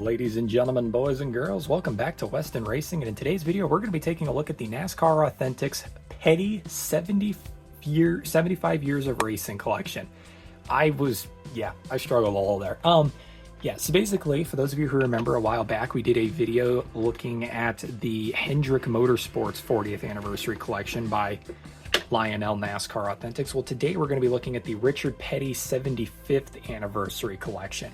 Ladies and gentlemen, boys and girls, welcome back to Weston Racing, and in today's video we're going to be taking a look at the NASCAR Authentics Petty 75 years of racing collection. I struggled a little there. So basically, for those of you who remember, a while back we did a video looking at the Hendrick Motorsports 40th anniversary collection by Lionel NASCAR Authentics. Well, today we're going to be looking at the Richard Petty 75th anniversary collection.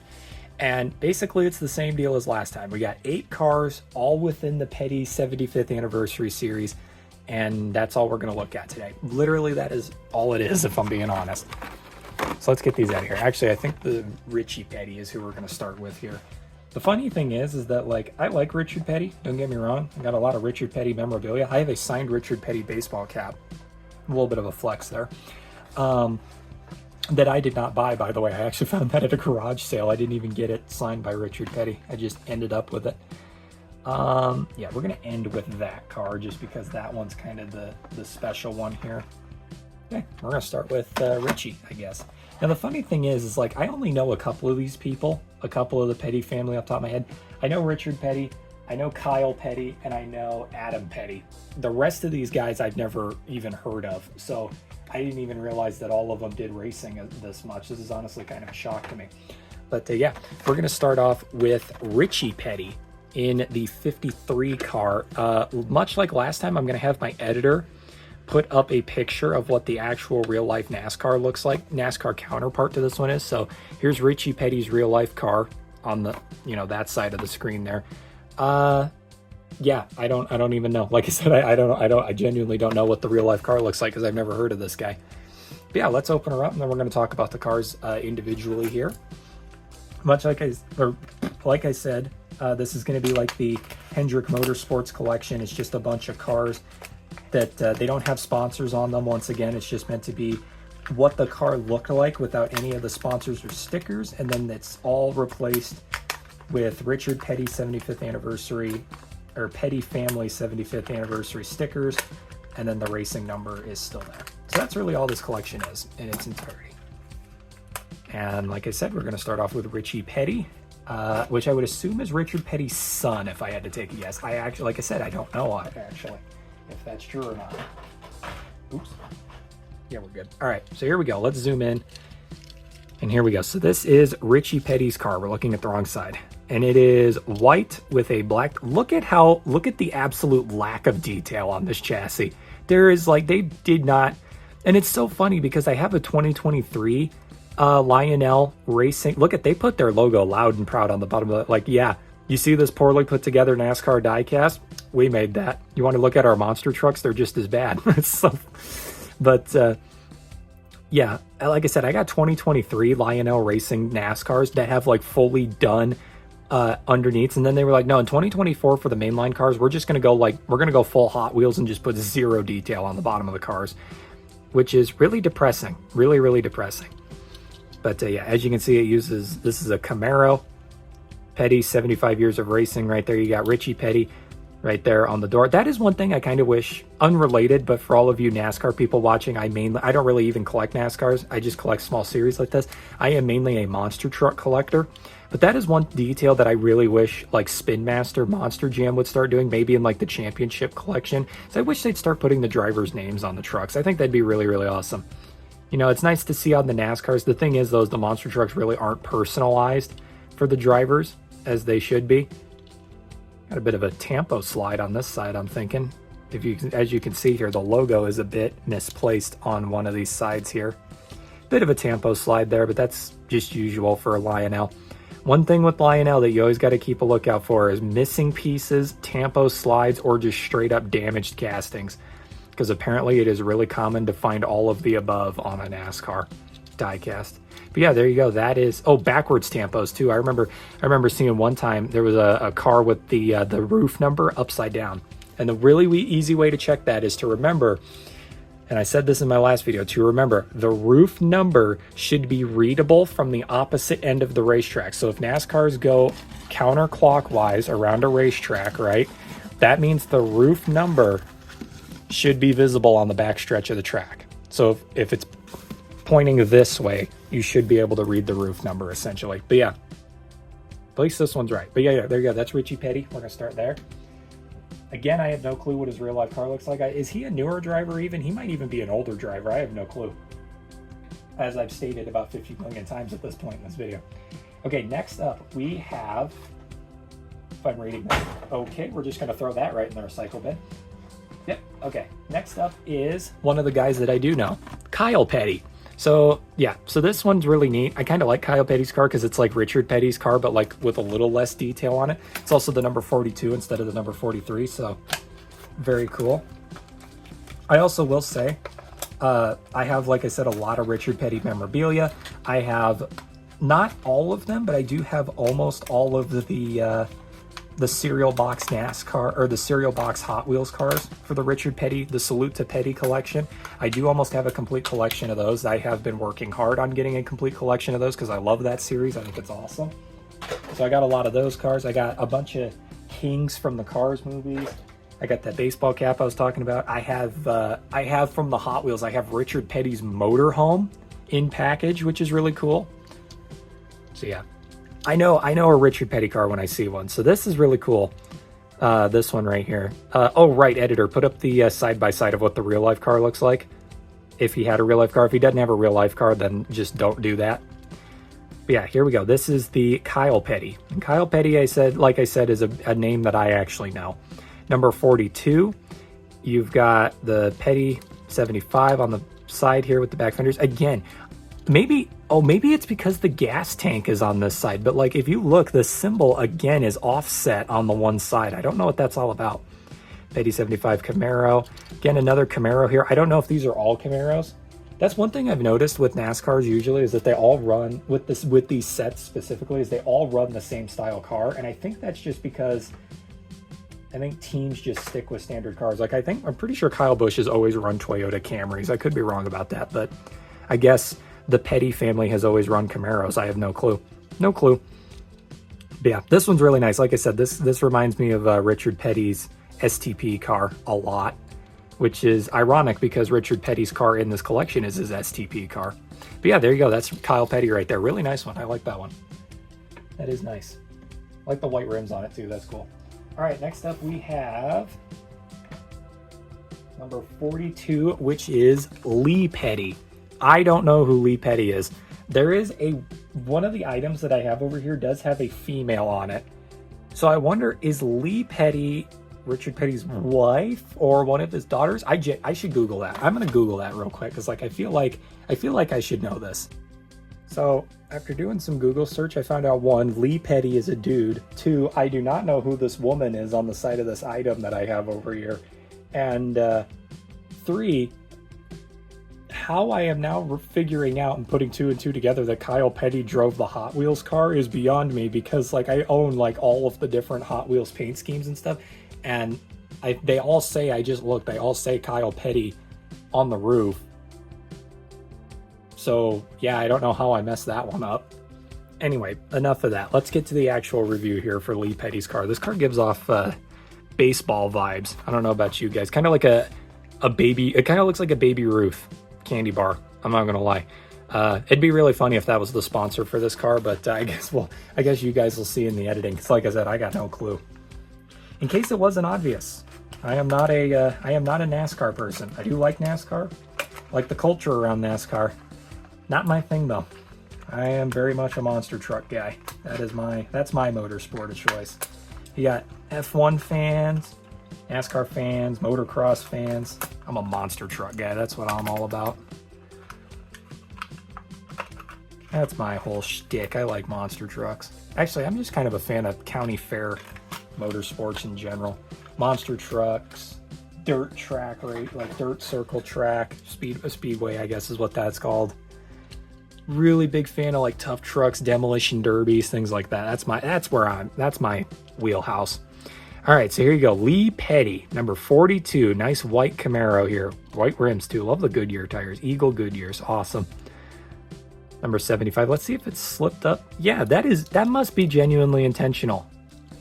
And basically it's the same deal as last time. We got 8 cars all within the Petty 75th anniversary series, and that's all we're going to look at today. Literally, that is all it is, if I'm being honest. So let's get these out of here. Actually, I think the Richie Petty is who we're going to start with here. The funny thing is that, like, I like Richard Petty, don't get me wrong. I got a lot of Richard Petty memorabilia. I have a signed Richard Petty baseball cap. A little bit of a flex there. That I did not buy, by the way. I actually found that at a garage sale. I didn't even get it signed by Richard Petty. I just ended up with it. We're going to end with that car just because that one's kind of the special one here. Okay, we're going to start with Richie, I guess. Now, the funny thing is like, I only know a couple of these people, a couple of the Petty family off the top of my head. I know Richard Petty, I know Kyle Petty, and I know Adam Petty. The rest of these guys I've never even heard of. So I didn't even realize that all of them did racing this much. This is honestly kind of a shock to me. But we're going to start off with Richie Petty in the 53 car. Much like last time, I'm going to have my editor put up a picture of what the actual real life NASCAR looks like. NASCAR counterpart to this one is. So here's Richie Petty's real life car on the, that side of the screen there. I don't even know. Like I said, I genuinely don't know what the real life car looks like because I've never heard of this guy. But yeah, let's open her up and then we're going to talk about the cars individually here. Much like I said, this is going to be like the Hendrick Motorsports collection. It's just a bunch of cars that they don't have sponsors on them. Once again, it's just meant to be what the car looked like without any of the sponsors or stickers, and then it's all replaced with Richard Petty 75th anniversary or Petty family 75th anniversary stickers, and then the racing number is still there. So that's really all this collection is in its entirety. And like I said, we're going to start off with Richie Petty, which I would assume is Richard Petty's son, if I had to take a guess. I actually, like I said, I don't know actually if that's true or not. Oops. Yeah, we're good. All right, so here we go. Let's zoom in. And here we go. So this is Richie Petty's car. We're looking at the wrong side. And it is white with a black. Look at the absolute lack of detail on this chassis. There is they did not. And it's so funny because I have a 2023 Lionel Racing. Look they put their logo loud and proud on the bottom of it. You see this poorly put together NASCAR diecast? We made that. You want to look at our monster trucks? They're just as bad. Like I said, I got 2023 Lionel Racing NASCARs that have fully done underneath, and then they were like, no, in 2024 for the mainline cars, we're just going to go we're going to go full Hot Wheels and just put zero detail on the bottom of the cars, which is really depressing. Really, really depressing. But as you can see, this is a Camaro Petty 75 years of racing right there. You got Richie Petty right there on the door. That is one thing I kind of wish, unrelated, but for all of you NASCAR people watching, I don't really even collect NASCARs. I just collect small series like this. I am mainly a monster truck collector, but that is one detail that I really wish Spin Master Monster Jam would start doing, maybe in the championship collection. So I wish they'd start putting the drivers' names on the trucks. I think that'd be really, really awesome. It's nice to see on the NASCARs. The thing is, though, the monster trucks really aren't personalized for the drivers as they should be. Got a bit of a tampo slide on this side, I'm thinking. As you can see here, the logo is a bit misplaced on one of these sides here. Bit of a tampo slide there, but that's just usual for a Lionel. One thing with Lionel that you always got to keep a lookout for is missing pieces, tampo slides, or just straight up damaged castings. Because apparently it is really common to find all of the above on a NASCAR diecast. But yeah, there you go. That is backwards tampos too. I remember seeing one time there was a car with the roof number upside down, and the really easy way to check that is to remember, and I said this in my last video, to remember the roof number should be readable from the opposite end of the racetrack. So if NASCARs go counterclockwise around a racetrack, right, that means the roof number should be visible on the back stretch of the track. So if it's pointing this way, you should be able to read the roof number essentially. But yeah, At least this one's right. But yeah, there you go. That's Richie Petty. We're going to start there. Again, I have no clue what his real life car looks like. Is he a newer driver even? He might even be an older driver. I have no clue. As I've stated about 50 million times at this point in this video. Okay, next up we have, if I'm reading this, okay, we're just going to throw that right in the recycle bin. Yep, okay. Next up is one of the guys that I do know, Kyle Petty. So yeah, so this one's really neat. I kind of like Kyle Petty's car because it's like Richard Petty's car, but like with a little less detail on it. It's also the number 42 instead of the number 43, so very cool. I also will say, I have, like I said, a lot of Richard Petty memorabilia. I have not all of them, but I do have almost all of the cereal box NASCAR or the cereal box Hot Wheels cars for the Richard Petty, the Salute to Petty collection. I do almost have a complete collection of those. I have been working hard on getting a complete collection of those because I love that series. I think it's awesome. So I got a lot of those cars. I got a bunch of Kings from the Cars movies. I got that baseball cap I was talking about. I have from the Hot Wheels, I have Richard Petty's motorhome in package, which is really cool. So yeah. I know a Richard Petty car when I see one. So this is really cool. This one right here. Oh, right, editor. Put up the side-by-side of what the real-life car looks like. If he had a real-life car. If he doesn't have a real-life car, then just don't do that. But yeah, here we go. This is the Kyle Petty. And Kyle Petty, like I said, is a name that I actually know. Number 42. You've got the Petty 75 on the side here with the back fenders. Again, maybe it's because the gas tank is on this side, but like if you look, the symbol again is offset on the one side. I don't know what that's all about. Petty 75 Camaro. Again, another Camaro here. I don't know if these are all Camaros. That's one thing I've noticed with NASCARs usually is that they all run with these sets specifically is they all run the same style car. And I think that's just because I think teams just stick with standard cars. Like I'm pretty sure Kyle Busch has always run Toyota Camrys. I could be wrong about that, but I guess the Petty family has always run Camaros. I have no clue. No clue. But yeah, this one's really nice. Like I said, this reminds me of Richard Petty's STP car a lot, which is ironic because Richard Petty's car in this collection is his STP car. But yeah, there you go. That's Kyle Petty right there. Really nice one. I like that one. That is nice. I like the white rims on it too. That's cool. All right, next up we have number 42, which is Lee Petty. I don't know who Lee Petty is. There is one of the items that I have over here does have a female on it. So I wonder, is Lee Petty Richard Petty's wife or one of his daughters? I should Google that. I'm gonna Google that real quick because like I feel like I should know this. So after doing some Google search, I found out 1, Lee Petty is a dude. 2, I do not know who this woman is on the side of this item that I have over here. And 3, how I am now figuring out and putting 2 and 2 together that Kyle Petty drove the Hot Wheels car is beyond me because like I own like all of the different Hot Wheels paint schemes and stuff, and they all say, I just looked, they all say Kyle Petty on the roof. So yeah, I don't know how I messed that one up. Anyway, enough of that. Let's get to the actual review here for Lee Petty's car. This car gives off baseball vibes. I don't know about you guys. Kind of like a baby. It kind of looks like a Baby Ruth candy bar. I'm not gonna lie. It'd be really funny if that was the sponsor for this car, but I guess you guys will see in the editing. Because like I said, I got no clue. In case it wasn't obvious, I am not a NASCAR person. I do like NASCAR, like the culture around NASCAR. Not my thing though. I am very much a monster truck guy. That's my motorsport of choice. You got F1 fans, NASCAR fans, motocross fans. I'm a monster truck guy. That's what I'm all about. That's my whole shtick. I like monster trucks. Actually, I'm just kind of a fan of county fair motorsports in general. Monster trucks, dirt track, right? Like dirt circle track, speedway, I guess is what that's called. Really big fan of like tough trucks, demolition derbies, things like that. That's my wheelhouse. All right, so here you go. Lee Petty, number 42. Nice white Camaro here. White rims too. Love the Goodyear tires. Eagle Goodyears. Awesome. Number 75. Let's see if it's slipped up. Yeah, that must be genuinely intentional.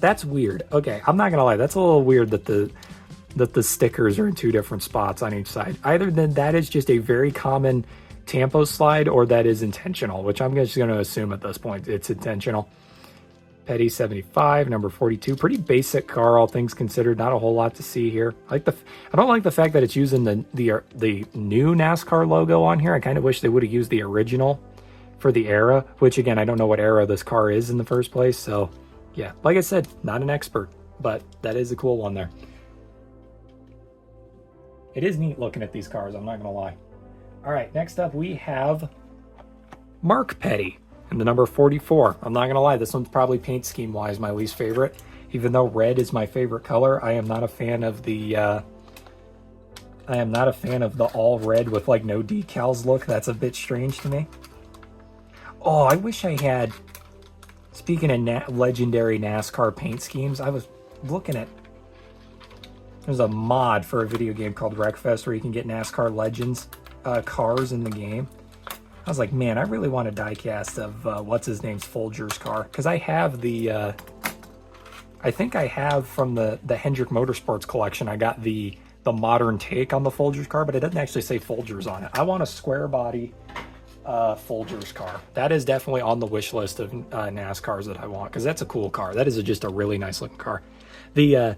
That's weird. Okay, I'm not gonna lie. That's a little weird that the stickers are in 2 different spots on each side. Either that is just a very common Tampo slide or that is intentional, which I'm just going to assume at this point it's intentional. Petty 75, number 42. Pretty basic car, all things considered. Not a whole lot to see here. I don't like the fact that it's using the new NASCAR logo on here. I kind of wish they would have used the original for the era, which again, I don't know what era this car is in the first place. So yeah, like I said, not an expert, but that is a cool one there. It is neat looking at these cars, I'm not gonna lie. All right, next up we have Mark Petty. And the number 44. I'm not gonna lie, this one's probably paint scheme wise my least favorite. Even though red is my favorite color, I am not a fan of the all red with like no decals look. That's a bit strange to me. Oh, I wish I had. Speaking of legendary NASCAR paint schemes, I was looking at. There's a mod for a video game called Wreckfest where you can get NASCAR Legends cars in the game. I was like, man, I really want a diecast of what's his name's Folger's car, because I have the I think I have from the Hendrick Motorsports collection. I got the modern take on the Folger's car, but it doesn't actually say Folger's on it. I want a square body Folger's car. That is definitely on the wish list of NASCARs that I want, because that's a cool car. That is just a really nice looking car. The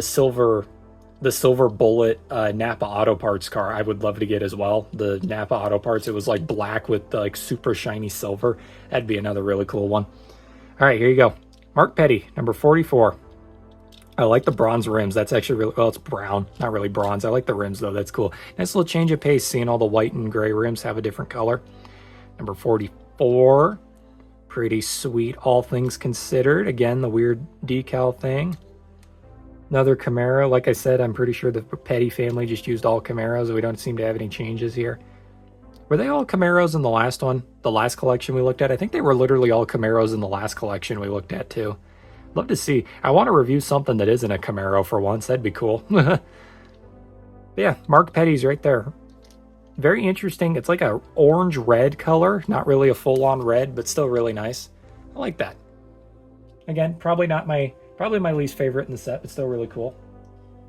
silver bullet Napa Auto Parts car I would love to get as well. The Napa Auto Parts, it was like black with like super shiny silver. That'd be another really cool one. All right, here you go. Mark Petty, number 44. I like the bronze rims. That's actually really, well, it's brown, not really bronze. I like the rims though, that's cool. Nice little change of pace, seeing all the white and gray rims have a different color. Number 44, pretty sweet, all things considered. Again, the weird decal thing. Another Camaro. Like I said, I'm pretty sure the Petty family just used all Camaros. We don't seem to have any changes here. Were they all Camaros in the last one? The last collection we looked at? I think they were literally all Camaros in the last collection we looked at too. Love to see. I want to review something that isn't a Camaro for once. That'd be cool. Yeah, Mark Petty's right there. Very interesting. It's like a orange-red color. Not really a full-on red, but still really nice. I like that. Again, probably my least favorite in the set, but still really cool.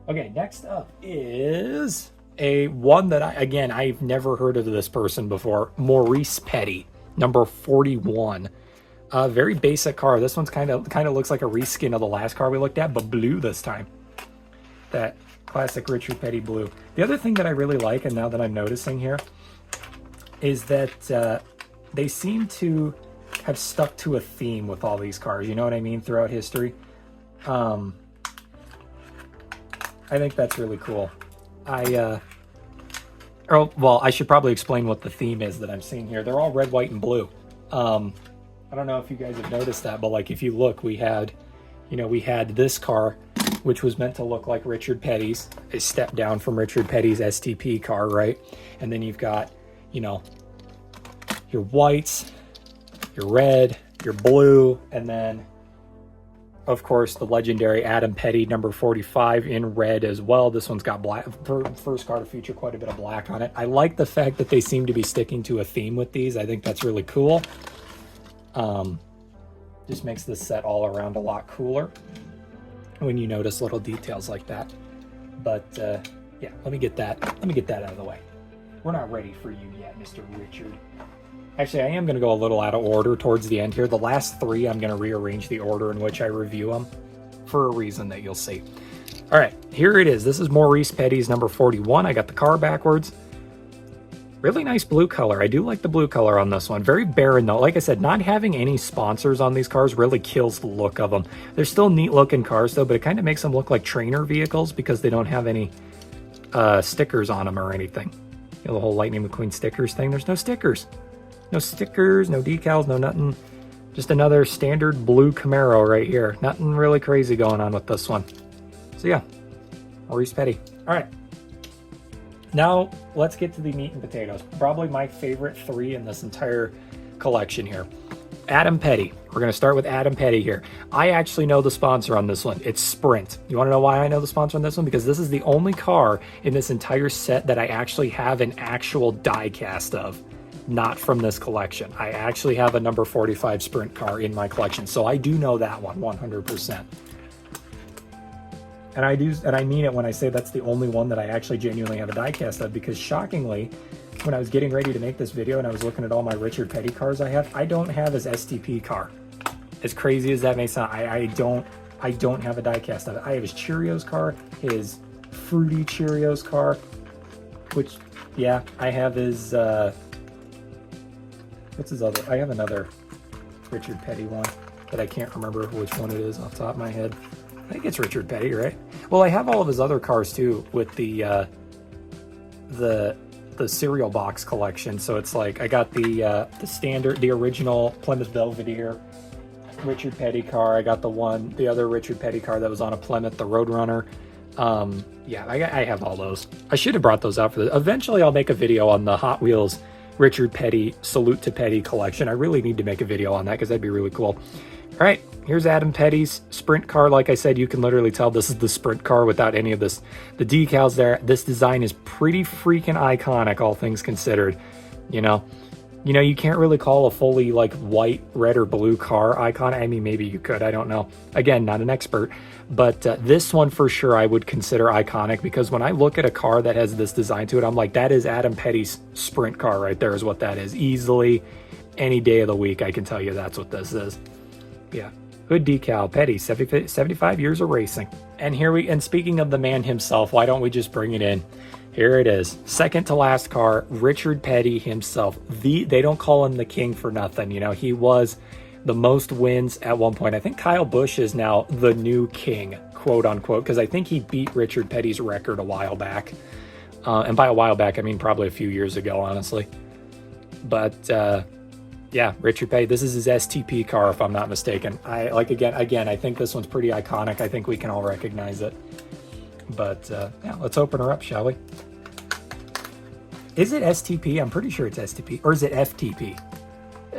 Okay, next up is one that I've never heard of this person before. Maurice Petty, number 41. Very basic car. This one's kind of looks like a reskin of the last car we looked at, but blue this time. That classic Richard Petty blue. The other thing that I really like, and now that I'm noticing here, is that they seem to have stuck to a theme with all these cars. You know what I mean? Throughout history. I think that's really cool. I should probably explain what the theme is that I'm seeing here. They're all red, white, and blue. I don't know if you guys have noticed that, but like if you look, we had this car, which was meant to look like Richard Petty's, a step down from Richard Petty's STP car, right? And then you've got, your whites, your red, your blue, and then of course, the legendary Adam Petty, number 45, in red as well. This one's got black. First car to feature quite a bit of black on it. I like the fact that they seem to be sticking to a theme with these. I think that's really cool. Just makes this set all around a lot cooler when you notice little details like that. But yeah, let me get that out of the way. We're not ready for you yet, Mr. Richard. Actually, I am going to go a little out of order towards the end here. The last three, I'm going to rearrange the order in which I review them for a reason that you'll see. All right, here it is. This is Maurice Petty's number 41. I got the car backwards. Really nice blue color. I do like the blue color on this one. Very barren though. Like I said, not having any sponsors on these cars really kills the look of them. They're still neat looking cars though, but it kind of makes them look like trainer vehicles because they don't have any stickers on them or anything. You know, the whole Lightning McQueen stickers thing. There's no stickers. No stickers, no decals, no nothing. Just another standard blue Camaro right here. Nothing really crazy going on with this one. So yeah, Maurice Petty. All right. Now let's get to the meat and potatoes. Probably my favorite three in this entire collection here. Adam Petty. We're going to start with Adam Petty here. I actually know the sponsor on this one. It's Sprint. You want to know why I know the sponsor on this one? Because this is the only car in this entire set that I actually have an actual die cast of. Not from this collection. I actually have a number 45 Sprint car in my collection, so I do know that one 100%. And I mean it when I say that's the only one that I actually genuinely have a diecast of, because shockingly, when I was getting ready to make this video and I was looking at all my Richard Petty cars I don't have his STP car. As crazy as that may sound, I don't have a diecast of it. I have his Cheerios car, his Fruity Cheerios car, which, yeah, I have his, what's his other, I have another Richard Petty one that I can't remember which one it is off the top of my head. I think it's Richard Petty, right? Well, I have all of his other cars too with the cereal box collection. So it's like I got the standard, the original Plymouth Belvedere Richard Petty car. I got the other Richard Petty car that was on a Plymouth, the Roadrunner. Yeah, I have all those. I should have brought those out for this. Eventually, I'll make a video on the Hot Wheels Richard Petty Salute to Petty collection. I really need to make a video on that because that'd be really cool. All right, here's Adam Petty's sprint car. Like I said, you can literally tell this is the sprint car without any of this. The decals there. This design is pretty freaking iconic, all things considered. You know, you can't really call a fully like white, red, or blue car iconic. I mean, maybe you could. I don't know. Again, not an expert. But this one for sure I would consider iconic because when I look at a car that has this design to it, I'm like, that is Adam Petty's sprint car right there is what that is. Easily, any day of the week, I can tell you that's what this is. Yeah. Hood decal, Petty, 75 years of racing. And speaking of the man himself, why don't we just bring it in? Here it is. Second to last car, Richard Petty himself. They don't call him the king for nothing. You know, he was the most wins at one point. I think Kyle Busch is now the new king, quote unquote, because I think he beat Richard Petty's record a while back. And by a while back, I mean probably a few years ago, honestly. But yeah, Richard Petty, this is his STP car, if I'm not mistaken. Again, I think this one's pretty iconic. I think we can all recognize it. But yeah, let's open her up, shall we? Is it STP? I'm pretty sure it's STP. Or is it FTP?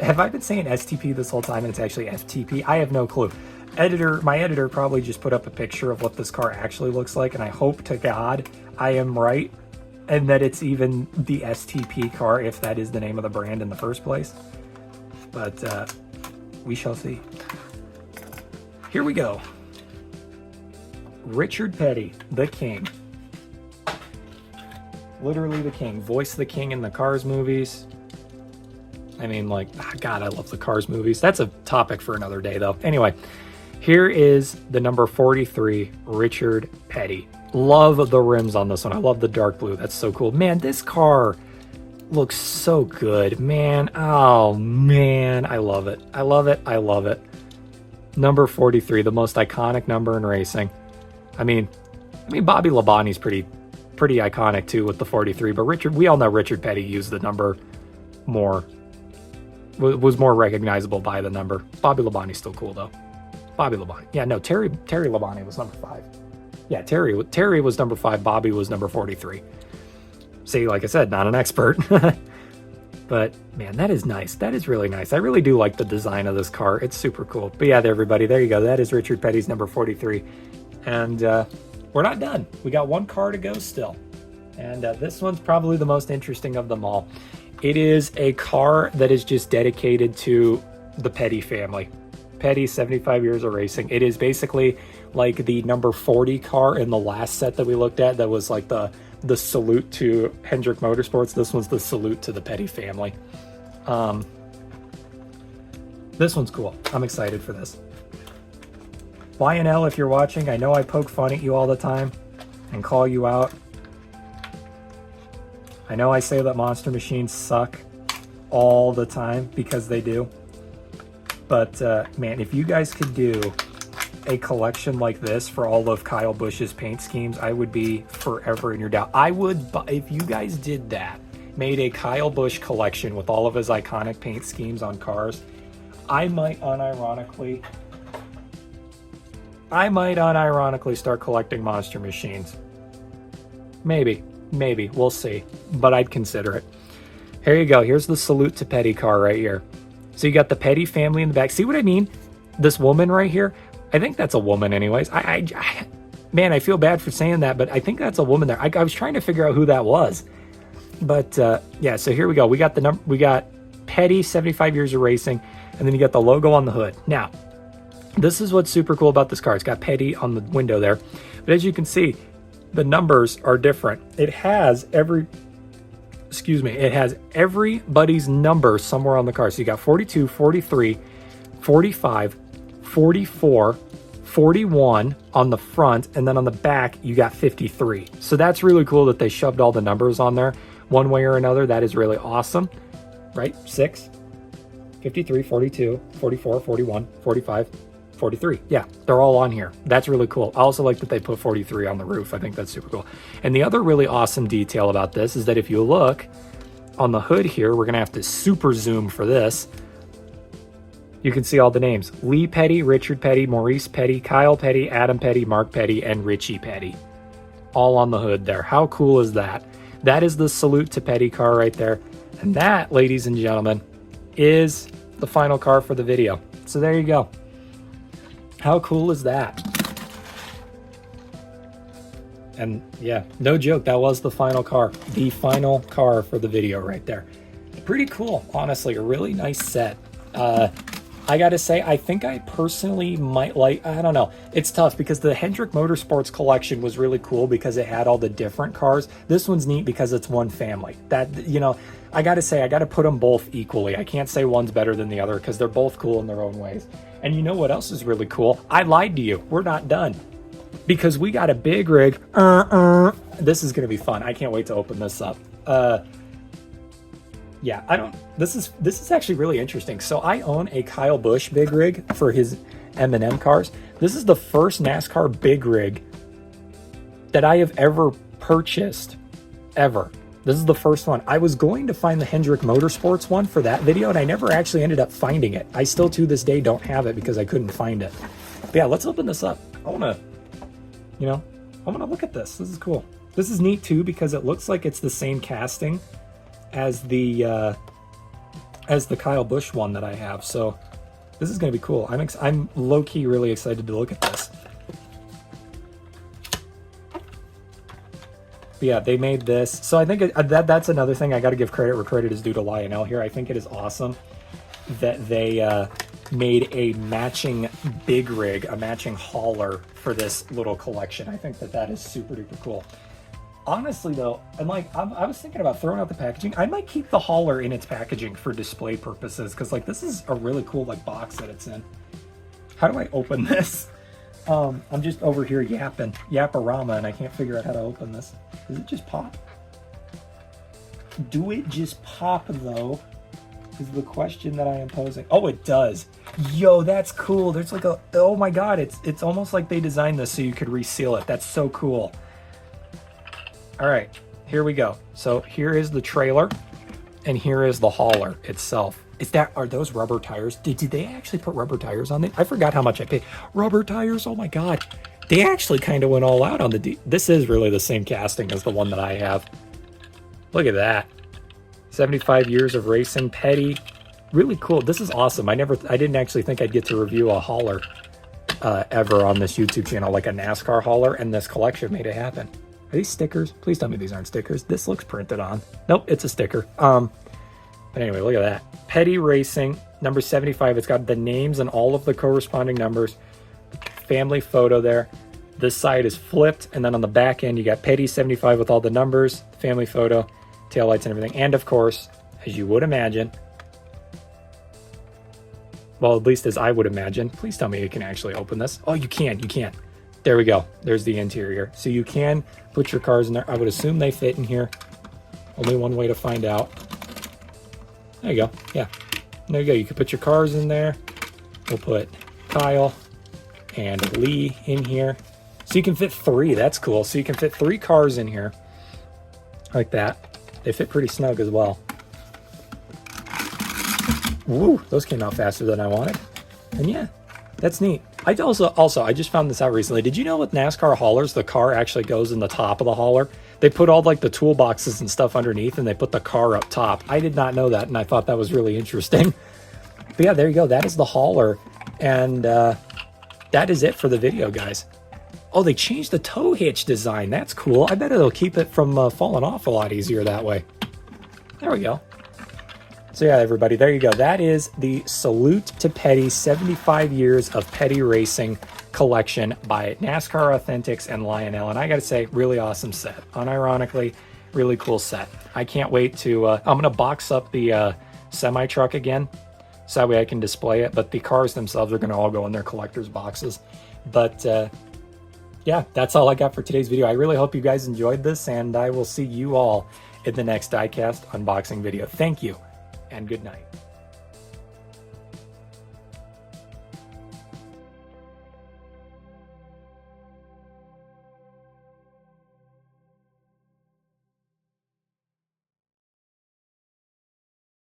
Have I been saying STP this whole time and it's actually FTP? I have no clue. My editor probably just put up a picture of what this car actually looks like, and I hope to God I am right and that it's even the STP car, if that is the name of the brand in the first place. But we shall see. Here we go. Richard Petty, the king. Literally the king. Voiced the king in the Cars movies. I mean, like, God, I love the Cars movies. That's a topic for another day, though. Anyway, here is the number 43, Richard Petty. Love the rims on this one. I love the dark blue. That's so cool. Man, this car looks so good, man. Oh, man. I love it. I love it. I love it. Number 43, the most iconic number in racing. I mean, Bobby Labonte's pretty iconic, too, with the 43. But we all know Richard Petty used the number more. Was more recognizable by the number. Bobby Labonte's still cool though. Bobby Labonte. Yeah, no, Terry Labonte was number 5. Yeah, Terry was number 5. Bobby was number 43. See, like I said, not an expert. But man, that is nice. That is really nice. I really do like the design of this car. It's super cool. But yeah, everybody, there you go. That is Richard Petty's number 43. And we're not done. We got one car to go still. And this one's probably the most interesting of them all. It is a car that is just dedicated to the Petty family. Petty, 75 years of racing. It is basically like the number 40 car in the last set that we looked at that was like the salute to Hendrick Motorsports. This one's the salute to the Petty family. This one's cool. I'm excited for this. Lionel, if you're watching, I know I poke fun at you all the time and call you out. I know I say that monster machines suck all the time because they do. But man, if you guys could do a collection like this for all of Kyle Busch's paint schemes, I would be forever in your doubt. I would, if you guys did that, made a Kyle Busch collection with all of his iconic paint schemes on cars, I might unironically start collecting monster machines. Maybe, we'll see, but I'd consider it. Here you go. Here's the salute to Petty car right here. So you got the Petty family in the back. See what I mean? This woman right here, I think that's a woman anyways. Man, I feel bad for saying that, but I think that's a woman there. I was trying to figure out who that was. But yeah, so here we go. We got Petty, 75 years of racing, and then you got the logo on the hood. Now, this is what's super cool about this car. It's got Petty on the window there. But as you can see, the numbers are different. It has everybody's number somewhere on the car. So you got 42, 43, 45, 44, 41 on the front, and then on the back, you got 53. So that's really cool that they shoved all the numbers on there one way or another. That is really awesome, right? 6, 53, 42, 44, 41, 45, 43. Yeah, they're all on here. That's really cool. I also like that they put 43 on the roof. I think that's super cool. And the other really awesome detail about this is that if you look on the hood here, we're going to have to super zoom for this. You can see all the names. Lee Petty, Richard Petty, Maurice Petty, Kyle Petty, Adam Petty, Mark Petty, and Richie Petty. All on the hood there. How cool is that? That is the Salute to Petty car right there. And that, ladies and gentlemen, is the final car for the video. So there you go. How cool is that? And yeah, no joke, that was the final car. The final car for the video right there. Pretty cool, honestly. A really nice set. I gotta say, I think I personally might like, I don't know. It's tough because the Hendrick Motorsports collection was really cool because it had all the different cars. This one's neat because it's one family. That, you know, I gotta say, I gotta put them both equally. I can't say one's better than the other because they're both cool in their own ways. And you know what else is really cool? I lied to you. We're not done. Because we got a big rig. This is gonna be fun. I can't wait to open this up. Yeah, this is actually really interesting. So I own a Kyle Busch big rig for his M&M cars. This is the first NASCAR big rig that I have ever purchased, ever. This is the first one. I was going to find the Hendrick Motorsports one for that video, and I never actually ended up finding it. I still to this day don't have it because I couldn't find it. But yeah, let's open this up. I wanna look at this. This is cool. This is neat too because it looks like it's the same casting as the Kyle Busch one that I have. So this is going to be cool. I'm low-key really excited to look at this. But yeah, they made this. So I think that's another thing I got to give credit where credit is due to Lionel here. I think it is awesome that they made a matching big rig, a matching hauler for this little collection. I think that is super duper cool. Honestly though, and like I was thinking about throwing out the packaging. I might keep the hauler in its packaging for display purposes because like this is a really cool like box that it's in. How do I open this? I'm just over here yaparama, and I can't figure out how to open this. Does it just pop? Do it just pop though? Is the question that I am posing. Oh, it does. Yo, that's cool. There's like a, oh my god, it's almost like they designed this so you could reseal it. That's so cool. All right, here we go. So here is the trailer, and here is the hauler itself. Are those rubber tires? Did they actually put rubber tires on it? I forgot how much I paid. Rubber tires, oh my God. They actually kind of went all out on this is really the same casting as the one that I have. Look at that. 75 years of racing, Petty. Really cool. This is awesome. I didn't actually think I'd get to review a hauler ever on this YouTube channel, like a NASCAR hauler, and this collection made it happen. Are these stickers? Please tell me these aren't stickers. This looks printed on. Nope, it's a sticker. But anyway, look at that. Petty Racing, number 75. It's got the names and all of the corresponding numbers. Family photo there. This side is flipped, and then on the back end, you got Petty 75 with all the numbers, family photo, taillights and everything. And of course, as you would imagine, well, at least as I would imagine, please tell me you can actually open this. Oh, you can. There we go. There's the interior. So you can put your cars in there. I would assume they fit in here. Only one way to find out. There you go. Yeah. There you go. You can put your cars in there. We'll put Kyle and Lee in here. So you can fit 3. That's cool. So you can fit 3 cars in here. Like that. They fit pretty snug as well. Woo! Those came out faster than I wanted. And yeah, that's neat. I just found this out recently. Did you know with NASCAR haulers, the car actually goes in the top of the hauler? They put all like the toolboxes and stuff underneath, and they put the car up top. I did not know that, and I thought that was really interesting. But yeah, there you go. That is the hauler, and that is it for the video, guys. Oh, they changed the tow hitch design. That's cool. I bet it'll keep it from falling off a lot easier that way. There we go. So yeah, everybody, there you go. That is the Salute to Petty 75 Years of Petty Racing collection by NASCAR Authentics and Lionel. And I got to say, really awesome set. Unironically, really cool set. I can't wait to, I'm going to box up the semi-truck again so that way I can display it. But the cars themselves are going to all go in their collector's boxes. But yeah, that's all I got for today's video. I really hope you guys enjoyed this, and I will see you all in the next diecast unboxing video. Thank you, and good night.